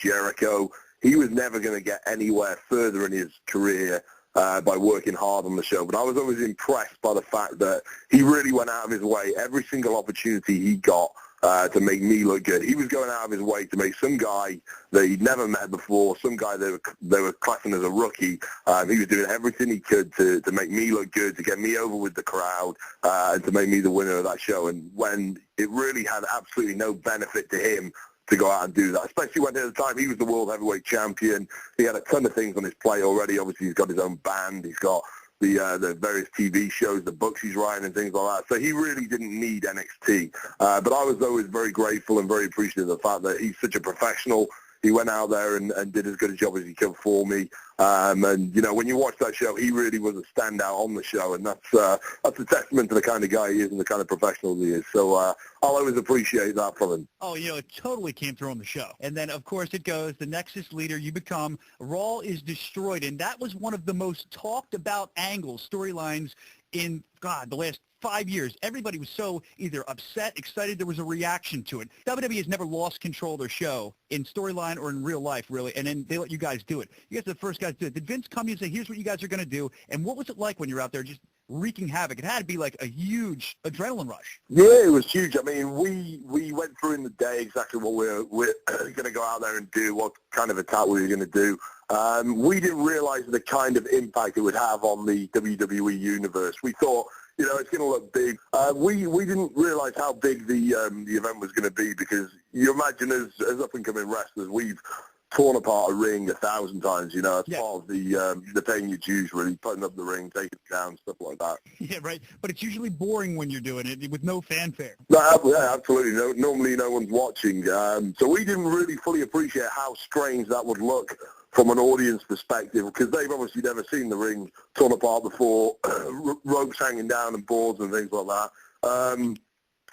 Jericho. He was never going to get anywhere further in his career by working hard on the show. But I was always impressed by the fact that he really went out of his way. Every single opportunity he got to make me look good, he was going out of his way to make some guy that he'd never met before, some guy they were classing as a rookie. He was doing everything he could to make me look good, to get me over with the crowd, and to make me the winner of that show. And when it really had absolutely no benefit to him to go out and do that, especially when at the time he was the world heavyweight champion. He had a ton of things on his plate already. Obviously, he's got his own band. He's got the various TV shows, the books he's writing and things like that. So he really didn't need NXT. But I was always very grateful and very appreciative of the fact that he's such a professional. He went out there and did as good a job as he could for me. And, you know, when you watch that show, he really was a standout on the show. And that's a testament to the kind of guy he is and the kind of professional he is. So I'll always appreciate that from him. Oh, you know, it totally came through on the show. And then, of course, it goes, the Nexus leader you become, Raw is destroyed. And that was one of the most talked about angles, storylines in, the last 5 years. Everybody was so either upset, excited, there was a reaction to it. WWE has never lost control of their show in storyline or in real life, really, and then they let you guys do it. You guys are the first guys to do it. Did Vince come to you and say, here's what you guys are going to do? And what was it like when you're out there just wreaking havoc? It had to be like a huge adrenaline rush. Yeah, it was huge. I mean, we went through in the day exactly what we're going to go out there and do, what kind of attack we were going to do. We didn't realize the kind of impact it would have on the WWE universe. We thought, you know, it's going to look big. We didn't realize how big the event was going to be, because you imagine as up-and-coming wrestlers, we've torn apart a ring 1,000 times, you know, as part of the paying your dues, really, putting up the ring, taking it down, stuff like that. Yeah, right. But it's usually boring when you're doing it with no fanfare. No, yeah, absolutely. No, normally no one's watching. So we didn't really fully appreciate how strange that would look from an audience perspective, because they've obviously never seen the ring torn apart before, ropes hanging down and boards and things like that.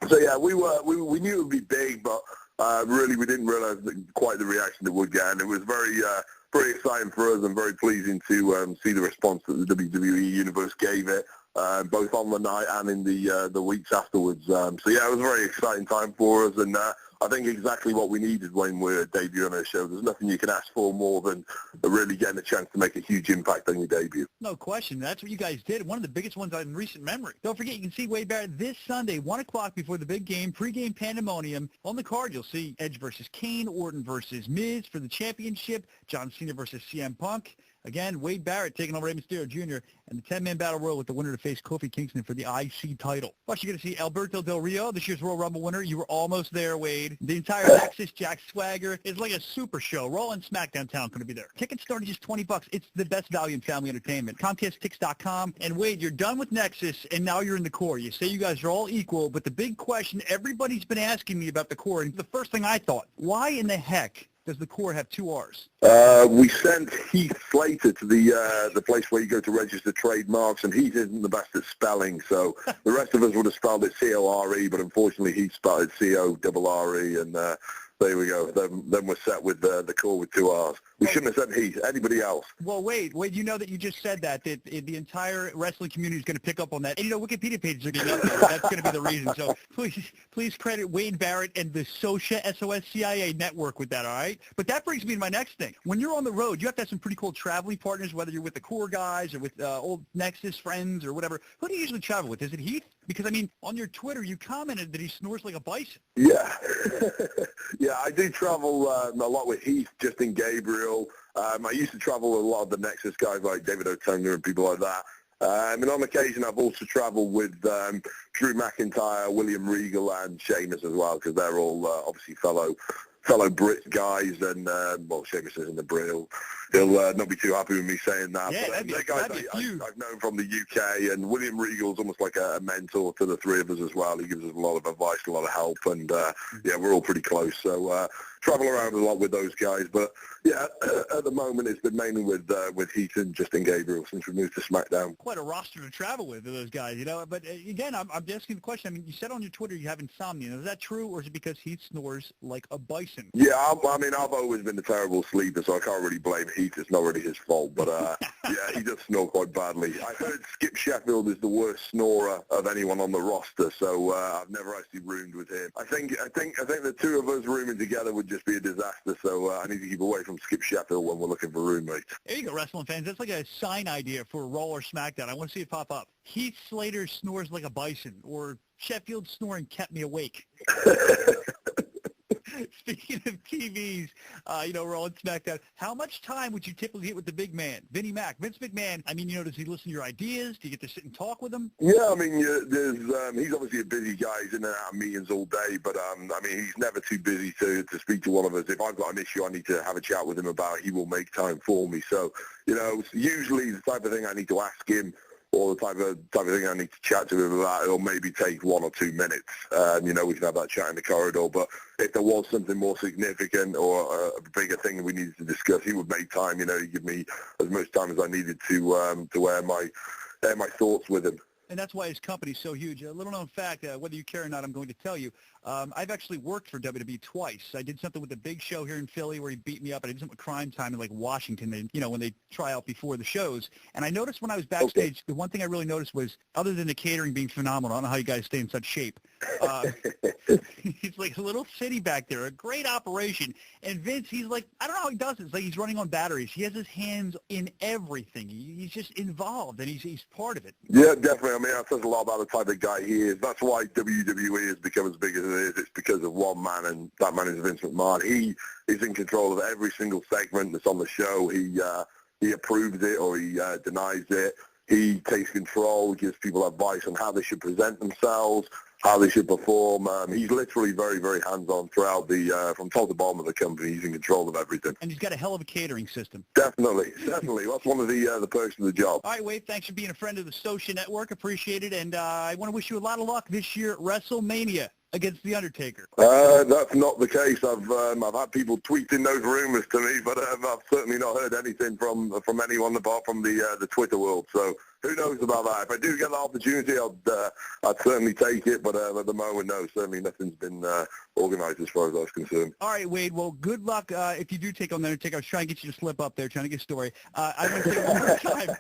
So yeah, we knew it would be big, but really we didn't realize quite the reaction it would get, and it was very exciting for us and very pleasing to see the response that the WWE Universe gave it, both on the night and in the weeks afterwards. So yeah, it was a very exciting time for us, and I think exactly what we needed when we're debuting our show. There's nothing you can ask for more than really getting a chance to make a huge impact on your debut. No question. That's what you guys did. One of the biggest ones in recent memory. Don't forget, you can see Wade Barrett this Sunday, 1 o'clock before the big game, pregame pandemonium. On the card, you'll see Edge versus Kane, Orton versus Miz for the championship, John Cena versus CM Punk. Again, Wade Barrett taking on Rey Mysterio Jr. and the 10-man battle royal with the winner to face Kofi Kingston for the IC title. Plus, you're going to see Alberto Del Rio, this year's Royal Rumble winner. You were almost there, Wade. The entire Nexus, Jack Swagger. It's like a super show. Raw and SmackDown Town going to be there. Tickets start at just $20. It's the best value in family entertainment. ComcastTix.com. And Wade, you're done with Nexus, and now you're in the core. You say you guys are all equal, but the big question, everybody's been asking me about the core, and the first thing I thought, why in the heck does the core have 2 R's? We sent Heath Slater to the place where you go to register trademarks, and Heath isn't the best at spelling, so the rest of us would have spelled it C-O-R-E, but unfortunately he spelled it C-O-R-R-E, and there we go. Then we're set with the core with 2 R's. We shouldn't have said Heath. Anybody else? Well, Wade, you know that you just said that the entire wrestling community is going to pick up on that. And, you know, Wikipedia pages are going to get that. That's going to be the reason. So please credit Wade Barrett and the Soscia, S-O-S-C-I-A network with that, all right? But that brings me to my next thing. When you're on the road, you have to have some pretty cool traveling partners, whether you're with the core guys or with old Nexus friends or whatever. Who do you usually travel with? Is it Heath? Because, I mean, on your Twitter, you commented that he snores like a bison. Yeah. Yeah, I do travel a lot with Heath, Justin Gabriel. I used to travel with a lot of the Nexus guys like David Otunga and people like that. And on occasion, I've also traveled with Drew McIntyre, William Regal, and Sheamus as well, because they're all obviously fellow Brit guys, and well, Sheamus isn't a Brit. He'll not be too happy with me saying that. Yeah, but they're guys I've known from the UK, and William Regal's almost like a mentor to the three of us as well. He gives us a lot of advice, a lot of help, and yeah, we're all pretty close. So travel around a lot with those guys, but yeah, at the moment it's been mainly with Heath and Justin Gabriel since we moved to SmackDown. Quite a roster to travel with those guys, you know. But again, I'm asking the question. I mean, you said on your Twitter you have insomnia. Is that true, or is it because Heath snores like a bison? bison. Yeah, I mean, I've always been a terrible sleeper, so I can't really blame Heath. It's not really his fault, but yeah, he does snore quite badly. I heard Skip Sheffield is the worst snorer of anyone on the roster, so I've never actually roomed with him. I think the two of us rooming together would just be a disaster, so I need to keep away from Skip Sheffield when we're looking for roommates. There you go, wrestling fans. That's like a sign idea for Raw or SmackDown. I want to see it pop up. Heath Slater snores like a bison, or Sheffield snoring kept me awake. Speaking of TVs, Raw and SmackDown, how much time would you typically get with the big man, Vince McMahon? I mean, does he listen to your ideas? Do you get to sit and talk with him? Yeah, I mean, he's obviously a busy guy. He's in and out of meetings all day, but I mean, he's never too busy to speak to one of us. If I've got an issue I need to have a chat with him about, he will make time for me. So, usually the type of thing I need to ask him, or the type of thing I need to chat to him about, it'll maybe take 1 or 2 minutes. We can have that chat in the corridor. But if there was something more significant or a bigger thing we needed to discuss, he would make time. He'd give me as much time as I needed to air my thoughts with him. And that's why his company's so huge. A little known fact, whether you care or not, I'm going to tell you. I've actually worked for WWE twice. I did something with the Big Show here in Philly where he beat me up. I did something with Crime Time in Washington, when they try out before the shows. And I noticed when I was backstage, The one thing I really noticed was, other than the catering being phenomenal, I don't know how you guys stay in such shape. It's like a little city back there, a great operation. And Vince, he's like, I don't know how he does it. It's like he's running on batteries. He has his hands in everything. He's just involved, and he's part of it. Yeah, definitely. I mean, that says a lot about the type of guy he is. That's why WWE has become as big as it is. It's because of one man, and that man is Vince McMahon. He is in control of every single segment that's on the show. He approves it or he denies it. He takes control, gives people advice on how they should present themselves, how they should perform. He's literally very, very hands-on throughout from top to bottom of the company. He's in control of everything. And he's got a hell of a catering system. Definitely. That's one of the perks of the job. All right, Wade, thanks for being a friend of the Soscia Network. Appreciate it. And I want to wish you a lot of luck this year at WrestleMania against The Undertaker. That's not the case. I've had people tweeting those rumors to me, but I've certainly not heard anything from anyone apart from the Twitter world. So who knows about that? If I do get the opportunity, I'd certainly take it. But at the moment, no, certainly nothing's been organized as far as I was concerned. All right, Wade. Well, good luck if you do take on The Undertaker. I was trying to get you to slip up there, trying to get a story. I'm going to say it one more time.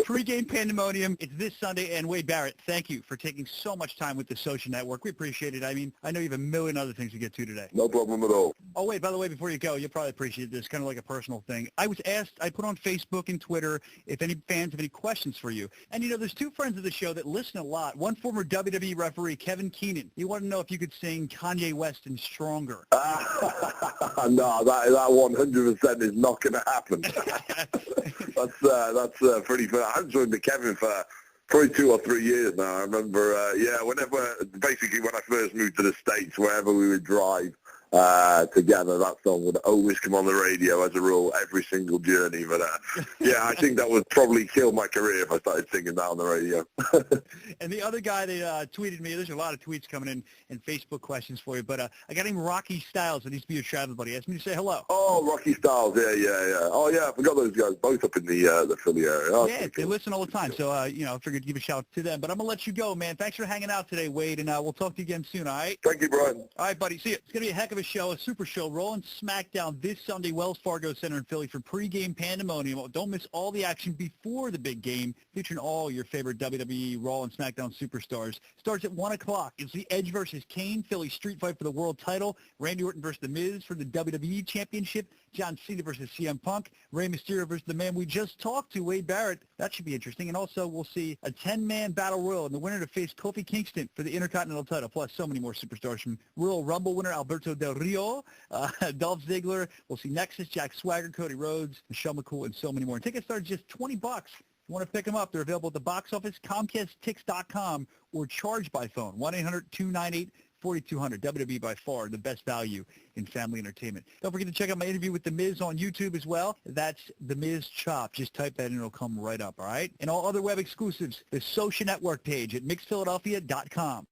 Pre-game pandemonium. It's this Sunday. And Wade Barrett, thank you for taking so much time with the Soscia Network. We appreciate it. I mean, I know you have a million other things to get to today. No problem at all. Oh, wait, by the way, before you go, you'll probably appreciate this, kind of like a personal thing. I was asked, I put on Facebook and Twitter if any fans have any questions for you. And, there's two friends of the show that listen a lot. One former WWE referee, Kevin Keenan. He wanted to know if you could sing Kanye West and Stronger. No, that 100% is not going to happen. That's pretty fair. I've joined the Kevin for probably 2 or 3 years now. I remember, when I first moved to the States, wherever we would drive together, that song would always come on the radio as a rule every single journey. But I think that would probably kill my career if I started singing that on the radio. And the other guy that tweeted me, there's a lot of tweets coming in and Facebook questions for you, but a guy named Rocky Styles that used to be your travel buddy asked me to say hello. Oh, Rocky Styles, yeah. Oh, yeah, I forgot those guys, both up in the Philly area. Oh, yeah, they listen all the time, so, I figured to give a shout to them. But I'm going to let you go, man. Thanks for hanging out today, Wade, and we'll talk to you again soon, all right? Thank you, Brian. All right, buddy. See you. It's going to be a heck of a show, a super show. Raw and SmackDown this Sunday, Wells Fargo Center in Philly for pregame pandemonium. Don't miss all the action before the big game, featuring all your favorite WWE, Raw, and SmackDown superstars. Starts at 1 o'clock. It's the Edge versus Kane, Philly street fight for the world title, Randy Orton versus The Miz for the WWE Championship, John Cena versus CM Punk, Rey Mysterio versus the man we just talked to, Wade Barrett. That should be interesting. And also, we'll see a 10-man battle royal, and the winner to face Kofi Kingston for the Intercontinental title, plus so many more superstars from Royal Rumble winner Alberto Del Rio, Dolph Ziggler. We'll see Nexus, Jack Swagger, Cody Rhodes, Michelle McCool, and so many more. And tickets start just $20. If you want to pick them up, they're available at the box office, ComcastTix.com, or charge by phone, 1-800-298-4200. WWE by far the best value in family entertainment. Don't forget to check out my interview with The Miz on YouTube as well. That's The Miz Chop. Just type that in, it'll come right up, all right? And all other web exclusives, the Soscia Network page at mixphiladelphia.com.